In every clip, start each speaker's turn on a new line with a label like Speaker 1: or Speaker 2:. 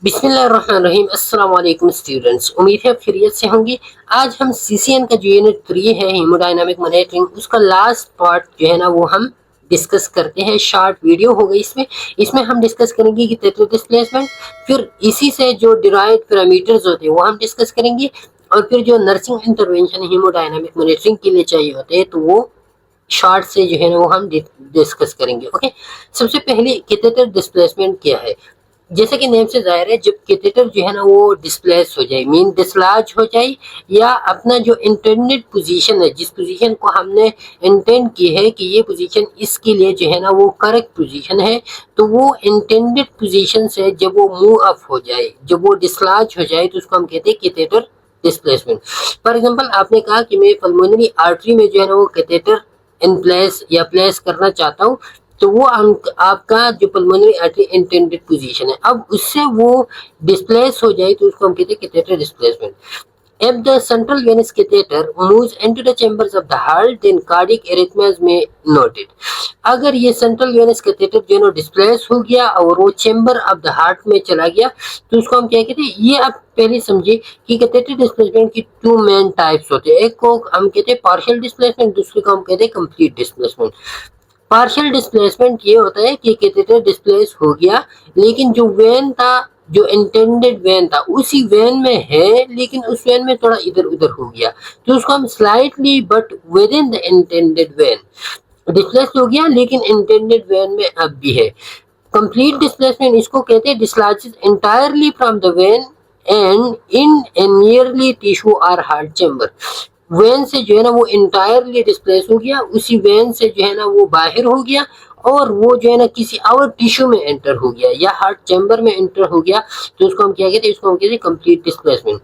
Speaker 1: बिस्मिल्लाहिर्रहमानिर्रहीम। अस्सलाम वालेकुम स्टूडेंट्स, उम्मीद है आप खैरियत से होंगे। आज हम सीसीएन का जो यूनिट 3 है हीमोडायनामिक मॉनिटरिंग, उसका लास्ट पार्ट जो है ना वो हम डिस्कस करते हैं। शॉर्ट वीडियो हो गई इसमें हम डिस्कस करेंगे कि कैथेटर डिस्प्लेसमेंट, फिर इसी से जो डिराइव्ड पैरामीटर्स होते हैं वो हम डिस्कस करेंगे, और फिर जो नर्सिंग इंटरवेंशन हीमोडायनामिक मॉनिटरिंग के लिए चाहिए होते हैं तो वो शॉर्ट से जो है ना वो हम डिस्कस करेंगे। ओके, सबसे पहले कैथेटर डिस्प्लेसमेंट क्या है। जैसे कि नेम से जाहिर है, जब कैथेटर जो है ना वो डिस्प्लेस हो जाए, मीन डिसलॉज हो जाए, या अपना जो इंटेंडेड पोजीशन है, जिस पोजीशन को हमने इंटेंड की है कि ये पोजीशन इसके लिए जो है ना वो करेक्ट पोजीशन है, तो वो इंटेंडेड पोजीशन से जब वो मूव अप हो जाए, जब वो डिसलॉज हो जाए, तो उसको हम कहते हैं कैथेटर डिस्प्लेसमेंट। फॉर एग्जांपल, आपने कहा कि मैं पल्मोनरी आर्टरी में जो है ना वो कैथेटर इन प्लेस या प्लेस करना चाहता हूँ, तो वो आपका जो पल्मोनरी आर्टरी इंटेंडेड पोजीशन है, अब उससे वो डिस्प्लेस हो जाए तो उसको हम कहते हैं catheter displacement. If the central venous catheter moves into the chambers of the heart, then cardiac arrhythmias may noted. अगर ये सेंट्रल वेनस कैथेटर जो है डिस्प्लेस हो गया और वो चेंबर ऑफ द हार्ट में चला गया, तो उसको हम क्या कहते हैं। ये आप पहले समझिए कि कैथेटर डिस्प्लेसमेंट की टू मेन टाइप्स होते हैं। एक को हम कहते हैं पार्शियल डिस्प्लेसमेंट, दूसरे को हम कहते हैं कंप्लीट डिस्प्लेसमेंट। पार्शियल डिस्प्लेसमेंट ये होता है कि कैथेटर डिस्प्लेस हो गया, लेकिन जो वेन था, जो इंटेंडेड वेन था, उसी वेन में है, लेकिन उस वेन में थोड़ा इधर उधर हो गया, तो उसको हम slightly but with in the intended when displace हो गया, लेकिन इंटेंडेड वेन में अब भी है। कंप्लीट डिस्प्लेसमेंट इसको कहते हैं dislodges entirely from the vein and in a nearly tissue और हार्ट चेंबर। वेन से जो है ना वो इंटायरली डिस्प्लेस हो गया, उसी वेन से जो है ना वो बाहर हो गया, और वो जो है ना किसी और टिश्यू में एंटर हो गया या हार्ट चैम्बर में एंटर हो गया, तो उसको हम क्या कहते हैं, इसको हम कहते हैं कंप्लीट डिस्प्लेसमेंट।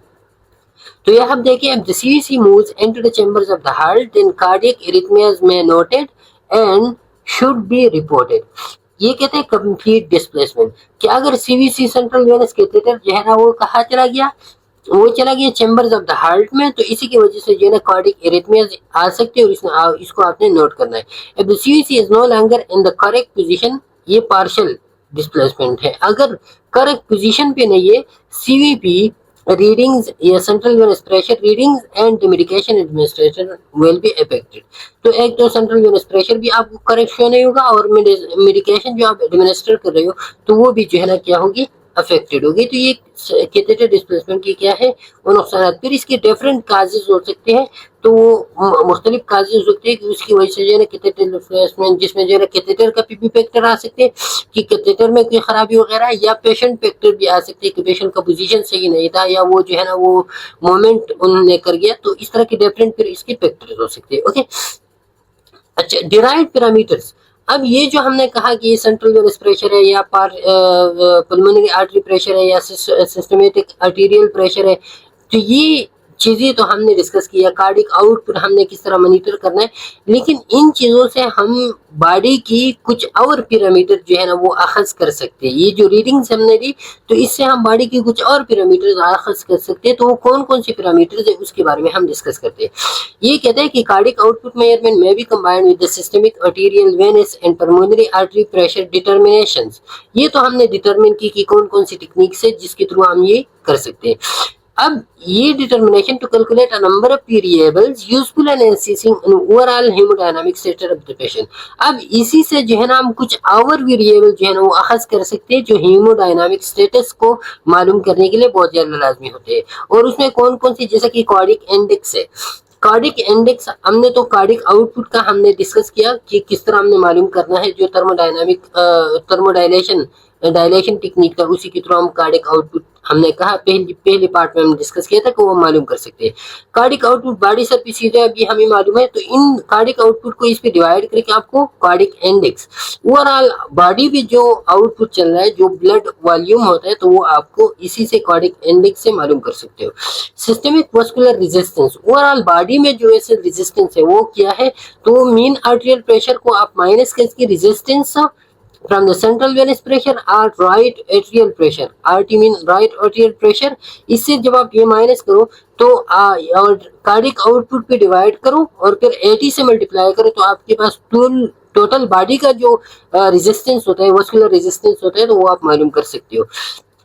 Speaker 1: तो यह हम देखिए, अब the CVC moves into the chambers of the heart, then cardiac arrhythmias में noted and should be reported. ये कहते हैं कंप्लीट डिस्प्लेसमेंट। क्या अगर सीवीसी सेंट्रल वेनस कैथेटर जो है ना वो कहाँ चला गया, वो चला गया चैम्बर्स ऑफ द हार्ट में, तो इसी की वजह से जो है ना कार्डिक एरिथमियाज आ सकते हैं, और इसको आपने नोट करना है। If the CVC is no longer in the correct position, ये पार्शियल डिस्प्लेसमेंट है। अगर करेक्ट पोजीशन पे नहीं है, सीवीपी रीडिंग्स या central venous pressure readings and the medication administration will be affected. तो एक तो सेंट्रल वेनस प्रेशर भी आपको करेक्ट शो नहीं होगा, और मेडिकेशन जो आप एडमिनिस्टर कर रहे हो तो वो भी जो है ना क्या होगी, अफेक्टेड होगी। तो ये कैथेटर डिस्प्लेसमेंट की क्या है वो नुकसान। फिर इसके डिफरेंट काजेज हो सकते हैं, तो वो मुख्तलिफ काजेज हो सकते हैं कि उसकी वजह से जो है ना कैथेटर डिस्प्लेसमेंट, जिसमें जो है ना कैथेटर का पीपी फैक्टर आ सकते हैं कि कैथेटर में कोई खराबी वगैरह, या पेशेंट फैक्टर भी आ सकते हैं कि पेशेंट का पोजीशन सही नहीं था, या वो जो है ना वो मोमेंट उन्होंने कर गया, तो इस तरह के डिफरेंट फिर इसके फैक्टर्स हो सकते हैं। ओके, अच्छा, डिराइव्ड पैरामीटर्स। अब ये जो हमने कहा कि ये सेंट्रल वेनस प्रेशर है, या पल्मोनरी आर्टरी प्रेशर है, या सिस्टमेटिक आर्टीरियल प्रेशर है, तो ये चीजें तो हमने डिस्कस किया। कार्डिक आउटपुट हमने किस तरह मॉनिटर करना है, लेकिन इन चीजों से हम बॉडी की कुछ और पैरामीटर जो है ना वो अखज कर सकते हैं। ये जो रीडिंग्स हमने दी, तो इससे हम बॉडी की कुछ और पैरामीटर अखज कर सकते हैं। तो वो कौन कौन से पैरामीटर्स है उसके बारे में हम डिस्कस करते हैं। ये कहते हैं कि कार्डिक आउटपुट मेजरमेंट में भी combined with the systemic arterial venous and pulmonary artery pressure determinations. ये तो हमने डिटरमिन की कि कौन कौन सी टेक्निक्स है जिसके थ्रू हम ये कर सकते हैं। अब ये determination to calculate a number of variables useful in assessing an overall haemodynamic status of the patient. अब इसी से जो है ना हम कुछ और वेरिएबल जो है ना वो अखज कर सकते हैं, जो हेमोडायनामिक स्टेटस को मालूम करने के लिए बहुत ज्यादा लाजमी होते हैं। और उसमें कौन कौन सी, जैसा कि कार्डिक इंडेक्स है। कार्डिक इंडेक्स हमने तो कार्डिक आउटपुट का हमने डिस्कस किया कि किस तरह हमने मालूम करना है, जो थर्मोडायलेशन डायलेशन टेक्निक था, उसी के थ्रू हम कार्डिक आउटपुट हमने कहा पहले पार्ट में हम डिस्कस किया था कि वो मालूम कर सकते हैं। Cardiac output body surface area भी हमें मालूम है, तो इन कार्डिक आउटपुट को इस पे डिवाइड करके आपको कार्डिक इंडेक्स, ओवरऑल बॉडी भी जो आउटपुट चल रहा है, जो ब्लड वॉल्यूम होता है, तो वो आपको इसी से कार्डिक इंडेक्स से मालूम कर सकते हो। Systemic vascular resistance, overall body में जो ऐसे रेजिस्टेंस है वो क्या है, तो मीन आर्टेरियल प्रेशर को आप माइनस करके resistance from the central venous pressure or right atrial pressure, RT mean right atrial pressure, इससे जब आप ये माइनस करो तो और कार्डिक आउटपुट पे डिवाइड करो और फिर 80 से मल्टीप्लाई करो, तो आपके पास टोटल बॉडी का जो रेजिस्टेंस होता है, वस्कुलर रेजिस्टेंस होता है, तो वो आप मालूम कर सकते हो।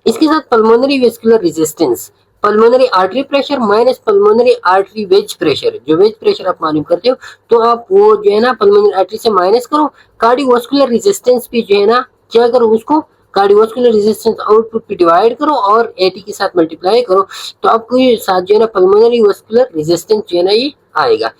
Speaker 1: इसके साथ pulmonary vascular resistance, pulmonary artery pressure minus pulmonary artery wedge pressure, जो वेज प्रेशर आप मालूम करते हो तो आप वो जो है ना पल्मोनरी आर्टरी से माइनस करो। कार्डियोवास्कुलर रेजिस्टेंस भी जो है ना क्या करो, उसको कार्डियोवास्कुलर रेजिस्टेंस आउटपुट पे डिवाइड करो और 80 के साथ मल्टीप्लाई करो, तो आपको ये साथ जो है ना पल्मोनरी वास्कुलर रेजिस्टेंस जो है ना ये आएगा।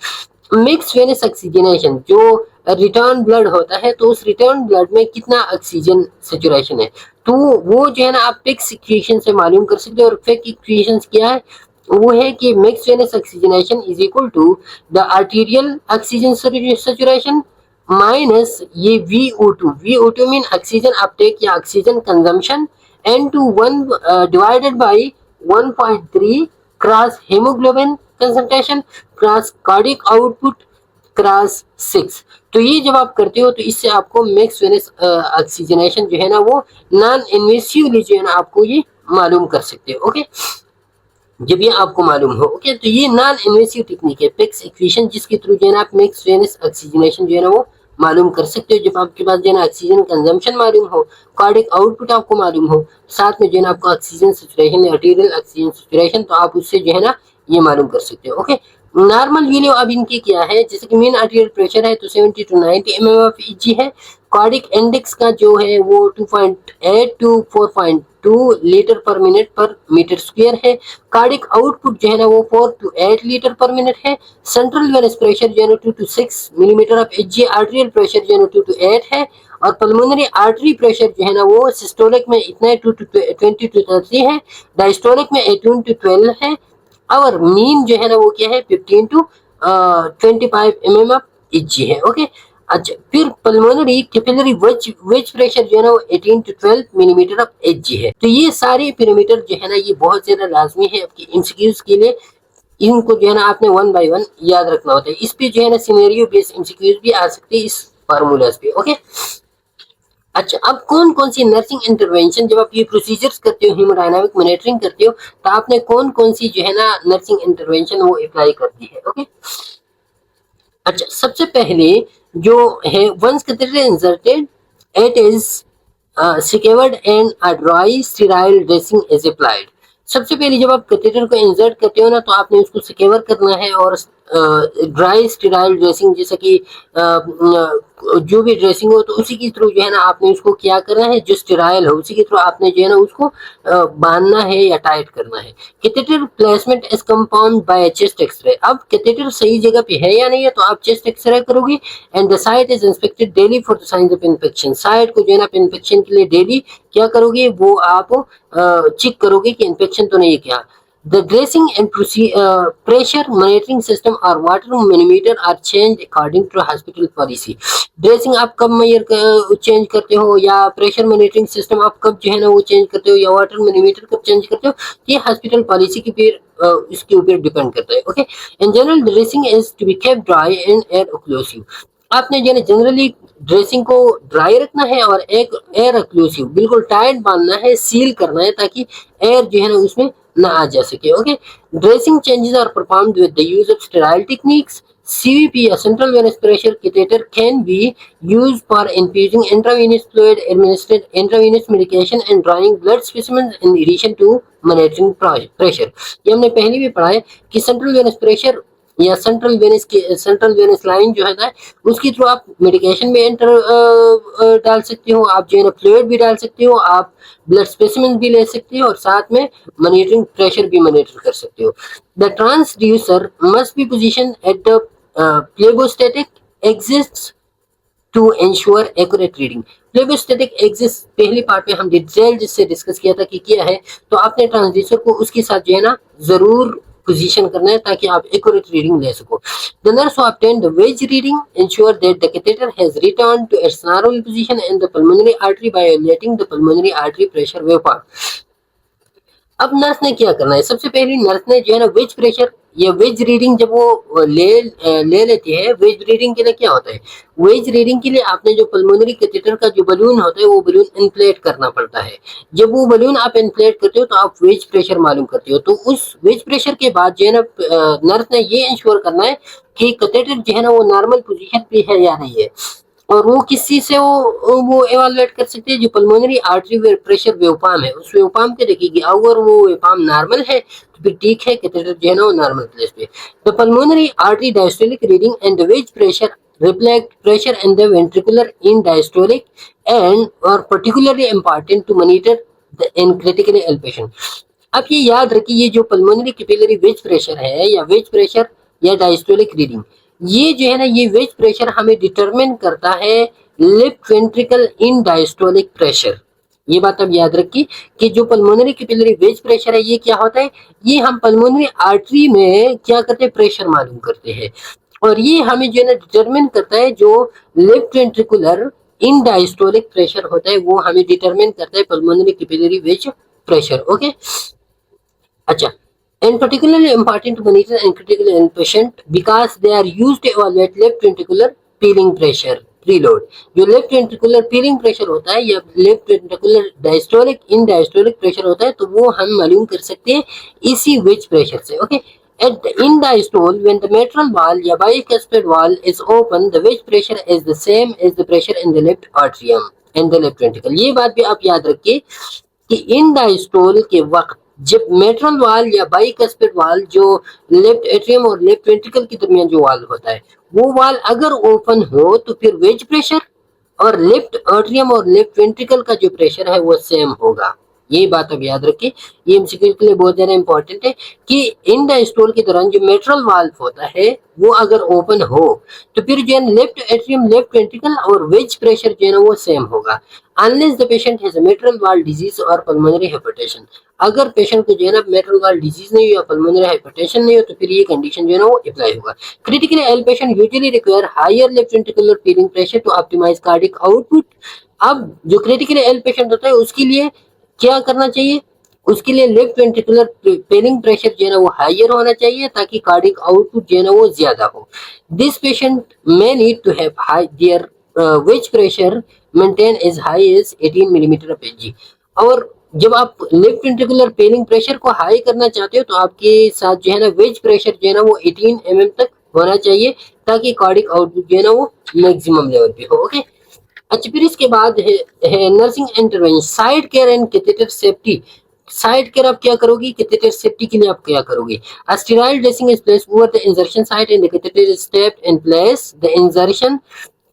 Speaker 1: मिक्स वेनस ऑक्सीजनेशन, जो रिटर्न ब्लड होता है तो उस रिटर्न ब्लड में कितना ऑक्सीजन सेचुरेशन है, तो वो जो है ना आप पिक्स इक्वेशन से मालूम कर सकते हो। और पिक इक्वेशन क्या है, वो है कि mix venous oxygenation is equal to the arterial oxygen saturation minus ये VO2, VO2 mean oxygen uptake या oxygen consumption, N2 divided by 1.3 cross haemoglobin concentration cross cardiac output cross 6। तो ये जब आप करते हो तो इससे आपको मिक्स वेनस ऑक्सीजनेशन जो है ना वो नॉन इन्वेसिवली जो है ना आपको ये मालूम कर सकते हो। ओके, जब ये आपको मालूम हो, ओके, तो ये नॉन इन्वेसिव टेक्निक है पिक्स इक्वेशन, जिसके थ्रू जो है ना आप मिक्स वेनस ऑक्सीजनेशन जो है ना वो मालूम कर सकते हो। जब आपके पास जो है ना ऑक्सीजन कंजम्पशन मालूम हो, कार्डियक आउटपुट आपको मालूम हो, साथ में जो है ना आपको oxygen saturation, arterial oxygen saturation, तो आप उससे जो है ना ये मालूम कर सकते हो। ओके, नॉर्मल वैल्यू अब इनकी क्या है, जैसे कि मेन आर्टीरियल प्रेशर है तो 70 to 90 mmHg है। कार्डिक इंडेक्स का जो है वो 2.8 to 4.2 लीटर पर मिनट पर मीटर स्क्वायर है। कार्डिक आउटपुट जो है ना वो 4 to 8 लीटर पर मिनट है। सेंट्रल वेनस प्रेशर जो है ना 2 to 6 millimetre of Hg, arterial pressure जो है ना 2 to 8 है। और पल्मोनरी आर्टरी प्रेशर जो है ना वो सिस्टोलिक में इतना 2 to 20 to 30 है, डायस्टोलिक में 18 to 12 है, और मीन जो है ना वो क्या है 15 to 25 mmHg है। ओके, अच्छा, फिर पल्मोनरी कैपिलरी वेज प्रेशर जो है ना वो 18 to 12 मिलीमीटर ऑफ Hg है। तो ये सारे पैरामीटर जो है ना ये बहुत ज्यादा लाजमी है आपकी एमसीक्यूज के लिए, इनको जो है ना आपने 1 by 1 याद रखना होता है। इस पे जो है ना सिनेरियो बेस्ड एमसीक्यूज भी आ सकते हैं इस फार्मूलाज पे। ओके, अच्छा, अब कौन कौन सी नर्सिंग इंटरवेंशन, जब आप ये प्रोसीजर्स करते हो, हीमोडायनामिक मॉनिटरिंग करते हो, तो आपने कौन कौन सी जो है ना नर्सिंग इंटरवेंशन वो अप्लाई करती है। ओके, अच्छा, सबसे पहले जो है once catheter inserted it is secured and a dry sterile dressing is applied. सबसे पहले जब आप कैथेटर को इंसर्ट करते हो ना तो आपने उसको सिक्योर करना है और ड्राई स्टेराइल ड्रेसिंग, जैसे कि जो भी ड्रेसिंग हो तो उसी के थ्रू जो है ना आपने उसको क्या करना है, जो स्टेराइल हो उसी के थ्रू आपने जो है ना उसको बांधना है या टाइट करना है। Catheter placement is compound by chest X-ray. अब कैथेटर सही जगह पे है या नहीं है तो आप चेस्ट एक्सरे करोगे and the site is inspected daily for the signs of infection. Site को जो है ना इन्फेक्शन के लिए डेली क्या करोगे, वो आप चेक करोगे कि इन्फेक्शन तो नहीं है क्या। The dressing and pressure monitoring system or water manometer are changed according to hospital policy. Dressing आप कब मेजर चेंज करते हो, या प्रेशर मॉनिटरिंग सिस्टम आप कब जो है ना वो चेंज करते हो, या वाटर मॉनिमीटर कब चेंज करते हो, ये हॉस्पिटल पॉलिसी के फिर इसके ऊपर डिपेंड करता है। Okay, in general dressing is to be kept dry and air occlusive. आपने जो है जनरली ड्रेसिंग को ड्राई रखना है और एक एयर ऑक्लूसिव बिल्कुल टाइट बांधना है, सील करना है ताकि एयर जो है ना उसमें ना आ जा सके। Okay, dressing changes are performed with the use of sterile techniques. CVP, a central venous pressure catheter, can be used for infusing intravenous fluid, administered intravenous medication, and drawing blood specimens in addition to monitoring pressure. ये हमने पहले भी पढ़ा है कि central venous pressure या central Venus line जो है ना उसके थ्रू आप मेडिकेशन में एंटर डाल सकते हो, आप जो है ना फ्लूइड भी डाल सकते हो, आप ब्लड स्पेसिमेन भी ले सकते हो और साथ में मॉनिटरिंग प्रेशर भी मॉनिटर कर सकते हो। The transducer must be position at the phlebostatic exists to ensure accurate reading. Phlebostatic exist पहली पार्ट में हम डिटेल जिससे डिस्कस किया था कि क्या है, तो आपने ट्रांसड्यूसर को उसके साथ जो है ना जरूर पोजीशन करना है ताकि आप एक्यूरेट रीडिंग ले सको। The nurse who obtained the wedge reading ensure that the catheter has returned to its normal position in the pulmonary artery by violating the pulmonary artery pressure waveform. अब nurse ने क्या करना है, सबसे पहले nurse ने जो है ना वेज प्रेशर या वेज रीडिंग जब वो ले लेती है, वेज रीडिंग के लिए क्या होता है, वेज रीडिंग के लिए आपने जो पल्मोनरी कैथेटर का जो बलून होता है वो बलून इन्फ्लेट करना पड़ता है। जब वो बलून आप इन्फ्लेट करते हो तो आप वेज प्रेशर मालूम करते हो, तो उस वेज प्रेशर के बाद जो है ना नर्स ने ये इंश्योर करना है कि कैथेटर जो है ना वो नॉर्मल पोजीशन पे है या नहीं है। और वो किसी से वो एवेलुएट कर सकते हैं, जो पल्मोनरी आर्टरी प्रेशर वेवफॉर्म है उस वेवफॉर्म के देखेगी। अगर वो वेवफॉर्म नॉर्मल है तो फिर ठीक है, कैथेटर जो है ना वो नॉर्मल प्लेस पे। The pulmonary artery diastolic reading and the ways pressure reflect pressure in the ventricular in diastolic and or particularly important to monitor the in critically ill patient। अब ये याद रखिए, ये जो पल्मोनरी कैपिलरी वेज प्रेशर है या veg pressure या diastolic reading, ये जो है ना ये वेज प्रेशर हमें डिटरमिन करता है लेफ्ट वेंट्रिकल इन डायस्टोलिक प्रेशर। ये बात अब याद रखिए कि जो पल्मोनरी कैपिलरी वेज प्रेशर है ये क्या होता है, ये हम पल्मोनरी आर्टरी में क्या करते हैं, प्रेशर मालूम करते हैं। और ये हमें जो है ना डिटरमिन करता है, जो left ventricular end diastolic pressure होता है वो हमें डिटरमिन करता है pulmonary capillary wedge pressure. Okay, अच्छा, and particularly important to monitor and critically ill patient because they are used to evaluate left ventricular peeling pressure preload। जो left ventricular filling pressure होता है या लेफ्ट वेंट्रिकुलर डायस्टोलिक इन diastolic pressure होता है, तो वो हम मालूम कर सकते हैं इसी वेज प्रेशर से। Okay, in diastole when the mitral valve या bicuspid valve is open, the wedge pressure is the same as the pressure in the left atrium and the left ventricle। ये बात भी आप याद रखिए कि इन डायस्टोल के वक्त जब मेट्रल वाल या बाइकस्पिड वाल जो लेफ्ट एट्रियम और लेफ्ट वेंट्रिकल के दरमियान जो वाल होता है वो वाल अगर ओपन हो तो फिर वेज प्रेशर और लेफ्ट एट्रियम और लेफ्ट वेंट्रिकल का जो प्रेशर है वो सेम होगा। ये बात अब याद रखिए, ये एमसीक्यू के लिए बहुत ज्यादा इंपॉर्टेंट है कि इन डायस्टोल के दौरान जो मेट्रल वाल्व होता है वो अगर ओपन हो तो फिर जो है लेफ्ट एट्रियम लेफ्ट वेंट्रिकल और वेज प्रेशर जो है ना वो सेम होगा, unless the patient has a mitral valve disease और पल्मोनरी हाइपरटेंशन। अगर पेशेंट को जो है ना मेट्रल वाल्व डिजीज नहीं हो या पल्मोनरी हाइपरटेंशन नहीं हो तो फिर ये कंडीशन जो है ना वो अप्लाई होगा। Critically ill patient usually require higher left ventricular filling pressure to optimise cardiac output. अब जो क्रिटिकली इल पेशेंट होता है उसके लिए क्या करना चाहिए, उसके लिए लेफ्ट वेंट्रिकुलर पेनिंग प्रेशर जो है ना वो हायर होना चाहिए ताकि कार्डिक आउटपुट जो है ना वो ज्यादा हो। This patient may need to have high their wedge pressure maintain as high as 18 millimetre of H. और जब आप लेफ्ट वेंट्रिकुलर पेनिंग प्रेशर को हाई करना चाहते हो तो आपके साथ जो है ना वेज प्रेशर जो है ना वो 18 mm तक होना चाहिए ताकि कार्डिक आउटपुट जो है ना वो मैक्सिमम लेवल पे हो। ओके, अच्छा, फिर इसके बाद है nursing intervention, side care and catheter safety. Side care आप क्या करोगी, कैथेटर सेफ्टी के लिए आप क्या करोगे, sterile dressing is placed over the insertion site and the catheter is stepped in place. The insertion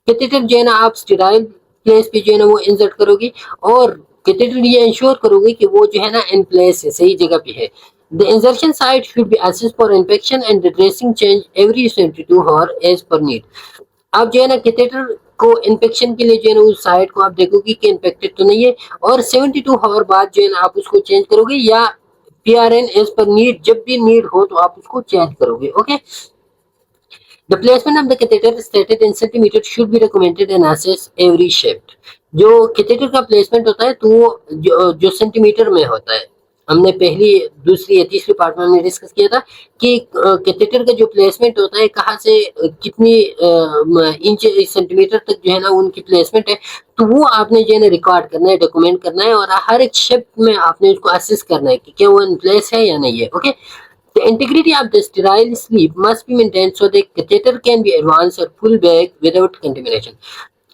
Speaker 1: catheter जो है ना आप स्टेराइल प्लेस पे जो है ना वो इंसर्ट करोगे और कैथेटर ये इंश्योर करोगे कि वो जो है ना इन प्लेस है, सही जगह पे है। The insertion site should be assessed for infection and the dressing change every 72 hours as per need। आप जो है ना कैथेटर को इन्फेक्शन के लिए जो है ना उस साइड को आप देखोगे कि इन्फेक्टेड तो नहीं है और 72 आवर बाद जो है ना आप उसको चेंज करोगे या पीआरएन एज पर नीड, जब भी नीड हो तो आप उसको चेंज करोगे। Okay, the placement of the catheter stated in centimetre should be recommended and assess every shift. जो कैथेटर का प्लेसमेंट होता है तो वो जो सेंटीमीटर में होता है, हमने पहली दूसरी या तीसरी पार्ट में हमने डिस्कस किया था कि कैथेटर का जो प्लेसमेंट होता है कहाँ से कितनी इंच सेंटीमीटर तक जो है ना उनकी प्लेसमेंट है, तो वो आपने जो है ना रिकॉर्ड करना है, डॉक्यूमेंट करना है और हर एक शिफ्ट में आपने उसको असेस करना है कि क्या वो इन प्लेस है या नहीं है। Okay, The integrity of the sterile sleeve must be maintained so the catheter can be advanced or pulled back without contamination।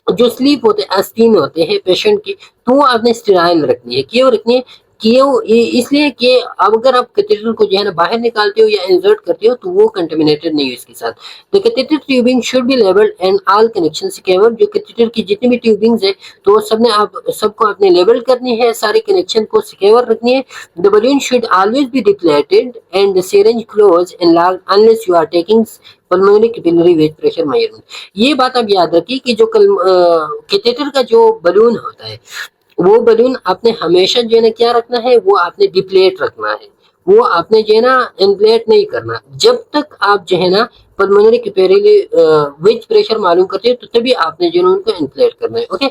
Speaker 1: जो स्लीप होते हैं, आस्तीन होते हैं पेशेंट की, तो वो आपने स्टेराइल रखनी है। क्यों रखनी है, क्यों, इसलिए कि अगर आप कैथेटर को जो है ना बाहर निकालते हो या इंसर्ट करते हो तो वो कंटेमिनेटेड नहीं हो इसके साथ। The catheter tubing should be labelled and all connection secure. जो कैथेटर की जितनी भी ट्यूबिंग्स है तो सबने आप सबको आपने लेबल करनी है, सारे कनेक्शन को सिक्योर रखनी है। The balloon should always be deflated and the syringe close and locked unless you are taking pulmonary capillary wedge pressure measurement. ये बात आप याद रखिए कि जो कैथेटर का जो बलून होता है वो बलून आपने हमेशा जो है ना क्या रखना है, वो आपने डिप्लेट रखना है, वो आपने जो है ना इनफ्लेट नहीं करना। जब तक आप जो है ना पल्मोनरी कैपिलरी वेज प्रेशर मालूम करते हो तो तभी आपने जो है ना उनको इनफ्लेट करना है। Okay,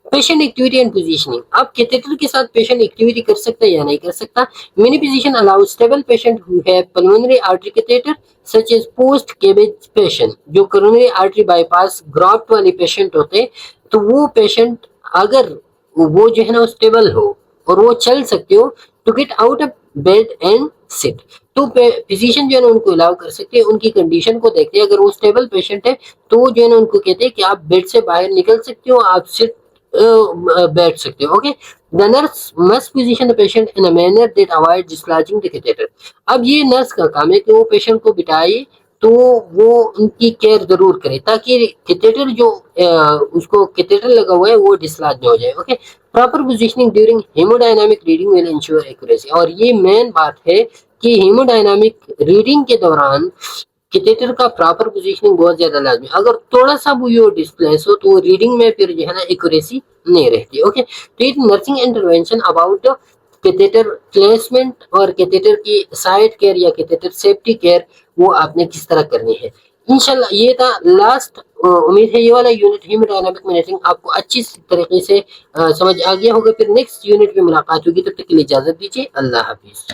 Speaker 1: patient activity and positioning, आप कैथेटर के साथ पेशेंट एक्टिविटी कर सकता है या नहीं कर सकता। Many position allow stable patient who have pulmonary artery catheter such as post CABG patient. जो कोरोनरी आर्टरी बाईपास ग्राफ्ट वाले पेशेंट होते हैं तो वो पेशेंट अगर वो जो है ना स्टेबल हो और वो चल सकते हो तो get out of bed and sit. तो फिजिशियन जो है ना उनको अलाउ कर सकते हैं, उनकी कंडीशन को देखते हैं। अगर वो स्टेबल पेशेंट है तो जो है ना उनको कहते हैं कि आप बेड से बाहर निकल सकते हो, आप सिट बैठ सकते हो। Okay, the nurse must position the patient in a manner that avoid dislodging the catheter. अब ये नर्स का काम है कि वो पेशेंट को बिठाए तो वो उनकी केयर जरूर करे ताकि कैथेटर जो उसको कैथेटर लगा हुआ है वो डिसलॉज ना हो जाए। Okay, proper positioning during haemodynamic reading will ensure accuracy. और ये मेन बात है कि हेमोडायनामिक रीडिंग के दौरान कैथेटर का प्रॉपर पोजीशनिंग बहुत ज्यादा लाजमी। अगर थोड़ा सा भी वो डिस्प्लेस हो तो वो रीडिंग में फिर जो है ना एक्यूरेसी नहीं रहती। ओके, तो ये nursing intervention about catheter placement और कैथेटर की साइड केयर या कैथेटर सेफ्टी केयर वो आपने किस तरह करनी है। इंशाल्लाह ये था लास्ट। उम्मीद है ये वाला यूनिट हेमोडायनामिक मॉनिटरिंग आपको अच्छी तरीके से समझ आ गया होगा। फिर नेक्स्ट यूनिट में मुलाकात होगी, तब तक के लिए इजाजत दीजिए। अल्लाह हाफिज।